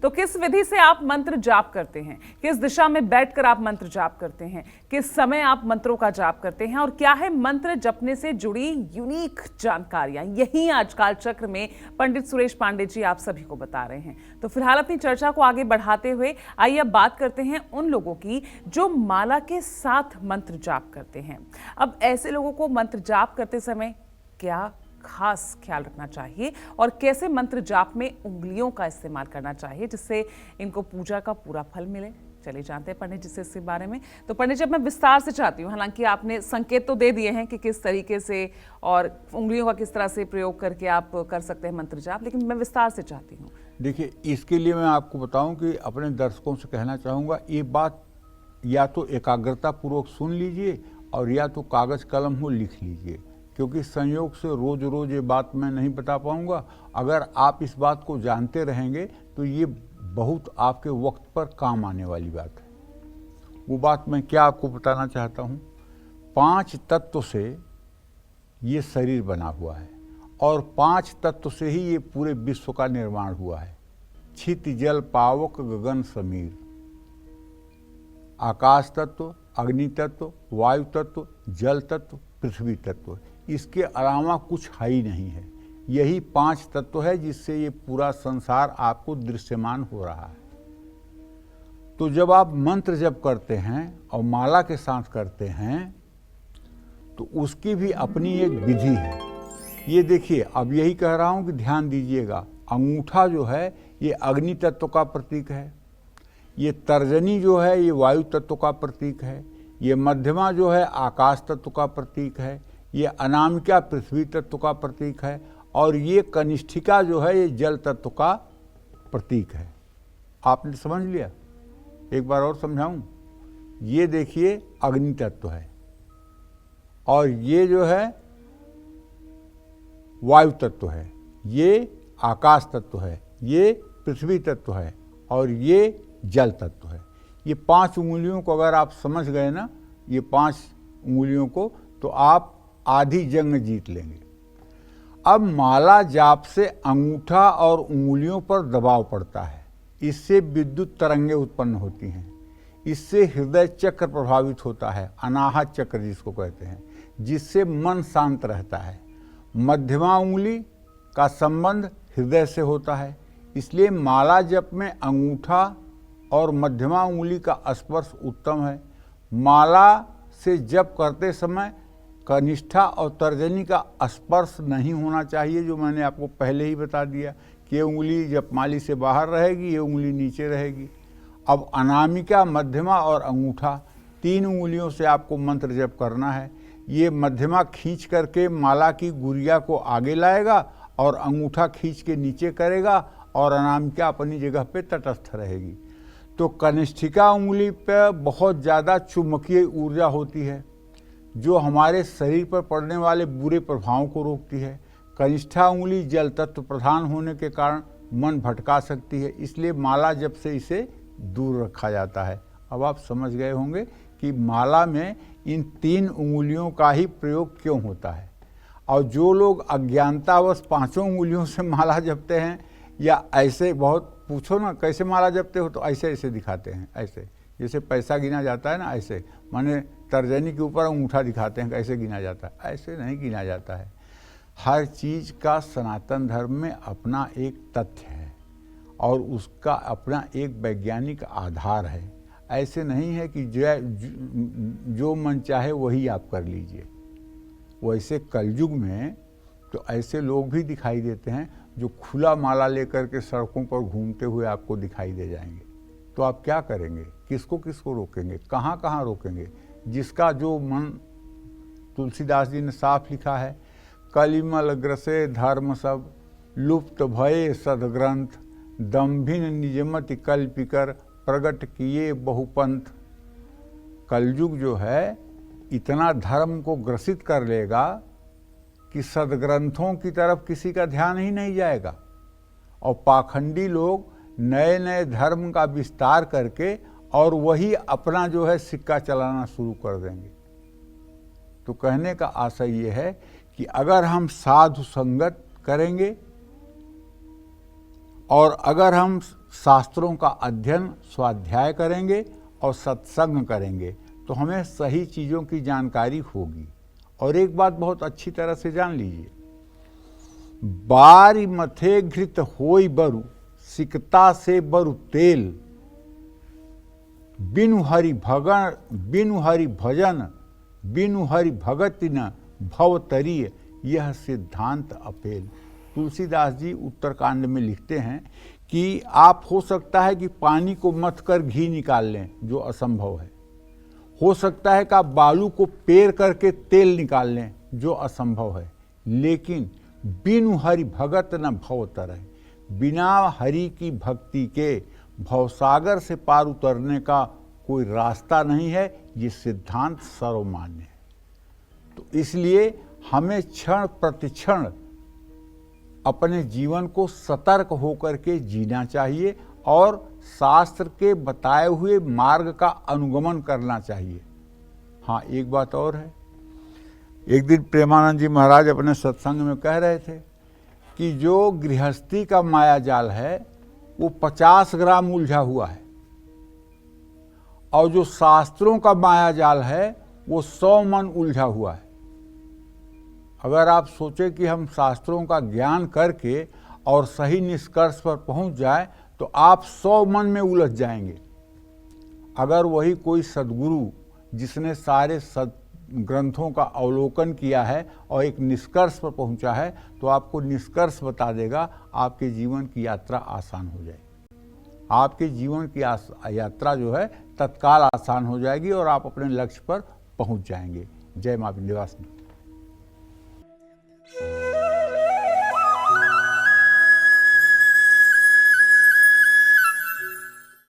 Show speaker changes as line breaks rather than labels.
तो किस विधि से आप मंत्र जाप करते हैं, किस दिशा में बैठकर आप मंत्र जाप करते हैं, किस समय आप मंत्रों का जाप करते हैं और क्या है मंत्र जपने से जुड़ी यूनिक जानकारियां, यही आज काल चक्र में पंडित सुरेश पांडे जी आप सभी को बता रहे हैं। तो फिलहाल अपनी चर्चा को आगे बढ़ाते हुए आइए अब बात करते हैं उन लोगों की जो माला के साथ मंत्र जाप करते हैं। अब ऐसे लोगों को मंत्र जाप करते समय क्या खास ख्याल रखना चाहिए और कैसे मंत्र जाप में उंगलियों का इस्तेमाल करना चाहिए जिससे इनको पूजा का पूरा फल मिले, चलिए जानते हैं पंडित जी से इसके बारे में। तो पंडित जी, मैं विस्तार से चाहती हूँ, हालांकि आपने संकेत तो दे दिए हैं कि किस तरीके से और उंगलियों का किस तरह से प्रयोग करके आप कर सकते हैं मंत्र जाप, लेकिन मैं विस्तार से चाहती हूँ।
देखिए, इसके लिए मैं आपको बताऊं कि अपने दर्शकों से कहना चाहूँगा, ये बात या तो एकाग्रता पूर्वक सुन लीजिए और या तो कागज कलम हो लिख लीजिए, क्योंकि संयोग से रोज रोज ये बात मैं नहीं बता पाऊंगा। अगर आप इस बात को जानते रहेंगे तो ये बहुत आपके वक्त पर काम आने वाली बात है। वो बात मैं क्या आपको बताना चाहता हूँ। 5 तत्व से ये शरीर बना हुआ है और 5 तत्व से ही ये पूरे विश्व का निर्माण हुआ है। क्षिति जल पावक गगन समीर, आकाश तत्व, अग्नि तत्व, वायु तत्व, जल तत्व, पृथ्वी तत्व, इसके अलावा कुछ है ही नहीं है। यही 5 तत्व है जिससे ये पूरा संसार आपको दृश्यमान हो रहा है। तो जब आप मंत्र जप करते हैं और माला के साथ करते हैं तो उसकी भी अपनी एक विधि है। ये देखिए, अब यही कह रहा हूं कि ध्यान दीजिएगा। अंगूठा जो है ये अग्नि तत्व का प्रतीक है, ये तर्जनी जो है ये वायु तत्व का प्रतीक है, ये मध्यमा जो है आकाश तत्व का प्रतीक है, ये अनामिका पृथ्वी तत्व का प्रतीक है और ये कनिष्ठिका जो है ये जल तत्व का प्रतीक है। आपने समझ लिया? एक बार और समझाऊं। ये देखिए अग्नि तत्व है और ये जो है वायु तत्व है, ये आकाश तत्व है, ये पृथ्वी तत्व है और ये जल तत्व है। ये 5 उंगलियों को अगर आप समझ गए ना, ये 5 उंगलियों को, तो आप आधी जंग जीत लेंगे। अब माला जाप से अंगूठा और उंगलियों पर दबाव पड़ता है, इससे विद्युत तरंगें उत्पन्न होती हैं, इससे हृदय चक्र प्रभावित होता है, अनाहत चक्र जिसको कहते हैं, जिससे मन शांत रहता है। मध्यमा उंगली का संबंध हृदय से होता है, इसलिए माला जप में अंगूठा और मध्यमा उंगली का स्पर्श उत्तम है। माला से जप करते समय कनिष्ठा और तर्जनी का स्पर्श नहीं होना चाहिए, जो मैंने आपको पहले ही बता दिया कि ये उंगली जपमाली से बाहर रहेगी, ये उंगली नीचे रहेगी। अब अनामिका, मध्यमा और अंगूठा 3 उंगलियों से आपको मंत्र जप करना है। ये मध्यमा खींच करके माला की गुड़िया को आगे लाएगा और अंगूठा खींच के नीचे करेगा और अनामिका अपनी जगह पे तटस्थ रहेगी। तो कनिष्ठिका उंगली पर बहुत ज़्यादा चुंबकीय ऊर्जा होती है जो हमारे शरीर पर पड़ने वाले बुरे प्रभावों को रोकती है। कनिष्ठा उंगली जल तत्व प्रधान होने के कारण मन भटका सकती है, इसलिए माला जप से इसे दूर रखा जाता है। अब आप समझ गए होंगे कि माला में इन 3 उंगलियों का ही प्रयोग क्यों होता है। और जो लोग अज्ञानतावश 5 उंगलियों से माला जपते हैं या ऐसे, बहुत पूछो ना कैसे माला जपते हो, तो ऐसे ऐसे दिखाते हैं, ऐसे जैसे पैसा गिना जाता है ना, ऐसे माने तर्जनी के ऊपर अंगूठा दिखाते हैं, कैसे गिना जाता है, ऐसे नहीं गिना जाता है। हर चीज़ का सनातन धर्म में अपना एक तथ्य है और उसका अपना एक वैज्ञानिक आधार है। ऐसे नहीं है कि जो मन चाहे वही आप कर लीजिए। वैसे कलयुग में तो ऐसे लोग भी दिखाई देते हैं जो खुला माला लेकर के सड़कों पर घूमते हुए आपको दिखाई दे जाएंगे। तो आप क्या करेंगे? किसको किसको रोकेंगे? कहाँ कहाँ रोकेंगे? जिसका जो मन, तुलसीदास जी ने साफ लिखा है, कलिमल ग्रसे धर्म सब, लुप्त भये सदग्रंथ, दम्भिन निजमति कल्पिकर, प्रगट किए बहुपंथ। कलयुग जो है इतना धर्म को ग्रसित कर लेगा कि सदग्रंथों की तरफ किसी का ध्यान ही नहीं जाएगा और पाखंडी लोग नए नए धर्म का विस्तार करके और वही अपना जो है सिक्का चलाना शुरू कर देंगे। तो कहने का आशय ये है कि अगर हम साधु संगत करेंगे और अगर हम शास्त्रों का अध्ययन स्वाध्याय करेंगे और सत्संग करेंगे तो हमें सही चीज़ों की जानकारी होगी। और एक बात बहुत अच्छी तरह से जान लीजिए, बारी मथे घृत होई बरु, सिकता से बरु तेल, बिनु हरि भजन बिनु हरि भगति न भवतरीय, यह सिद्धांत अपेल। तुलसीदास जी उत्तरकांड में लिखते हैं कि आप हो सकता है कि पानी को मथ कर घी निकाल लें, जो असंभव है। हो सकता है कि आप बालू को पेर करके तेल निकाल लें, जो असंभव है। लेकिन बिनु हरि भगत न भवतर, बिना हरि की भक्ति के भवसागर से पार उतरने का कोई रास्ता नहीं है। ये सिद्धांत सर्वमान्य है। तो इसलिए हमें क्षण प्रतिक्षण अपने जीवन को सतर्क होकर के जीना चाहिए और शास्त्र के बताए हुए मार्ग का अनुगमन करना चाहिए। हाँ, एक बात और है। एक दिन प्रेमानंद जी महाराज अपने सत्संग में कह रहे थे कि जो गृहस्थी का माया जाल है वो 50 ग्राम उलझा हुआ है और जो शास्त्रों का माया जाल है वो 100 मन उलझा हुआ है। अगर आप सोचें कि हम शास्त्रों का ज्ञान करके और सही निष्कर्ष पर पहुंच जाए तो आप 100 मन में उलझ जाएंगे। अगर वही कोई सद्गुरु जिसने सारे ग्रंथों का अवलोकन किया है और एक निष्कर्ष पर पहुंचा है तो आपको निष्कर्ष बता देगा, आपके जीवन की यात्रा आसान हो जाएगी। आपके जीवन की यात्रा जो है तत्काल आसान हो जाएगी और आप अपने लक्ष्य पर पहुंच जाएंगे। जय मां विंध्यवासिनी।